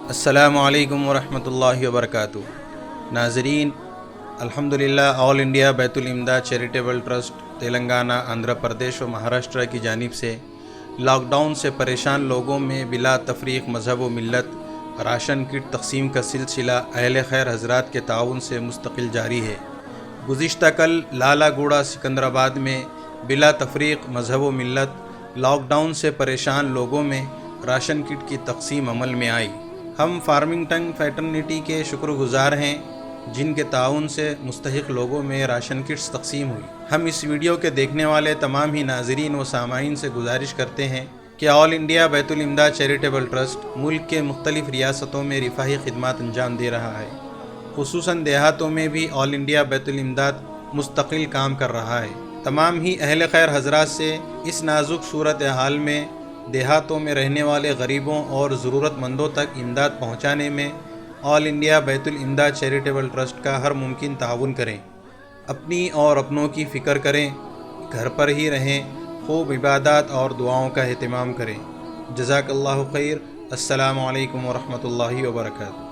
السلام علیکم ورحمۃ اللہ وبرکاتہ۔ ناظرین، الحمدللہ آل انڈیا بیت الامداد چیریٹیبل ٹرسٹ تلنگانہ، آندھرا پردیش و مہاراشٹر کی جانب سے لاک ڈاؤن سے پریشان لوگوں میں بلا تفریق مذہب و ملت راشن کٹ تقسیم کا سلسلہ اہل خیر حضرات کے تعاون سے مستقل جاری ہے۔ گزشتہ کل لالا گوڑا سکندرآباد میں بلا تفریق مذہب و ملت لاک ڈاؤن سے پریشان لوگوں میں راشن کٹ کی تقسیم عمل میں آئی۔ ہم فارمنگ ٹنگ فیٹرنیٹی کے شکر گزار ہیں جن کے تعاون سے مستحق لوگوں میں راشن کٹس تقسیم ہوئی۔ ہم اس ویڈیو کے دیکھنے والے تمام ہی ناظرین و سامعین سے گزارش کرتے ہیں کہ آل انڈیا بیت الامداد چیریٹیبل ٹرسٹ ملک کے مختلف ریاستوں میں رفاہی خدمات انجام دے رہا ہے، خصوصاً دیہاتوں میں بھی آل انڈیا بیت الامداد مستقل کام کر رہا ہے۔ تمام ہی اہل خیر حضرات سے اس نازک صورتحال میں دیہاتوں میں رہنے والے غریبوں اور ضرورت مندوں تک امداد پہنچانے میں آل انڈیا بیت الامداد چیریٹیبل ٹرسٹ کا ہر ممکن تعاون کریں، اپنی اور اپنوں کی فکر کریں، گھر پر ہی رہیں، خوب عبادات اور دعاؤں کا اہتمام کریں۔ جزاک اللہ خیر۔ السلام علیکم ورحمۃ اللہ وبرکاتہ۔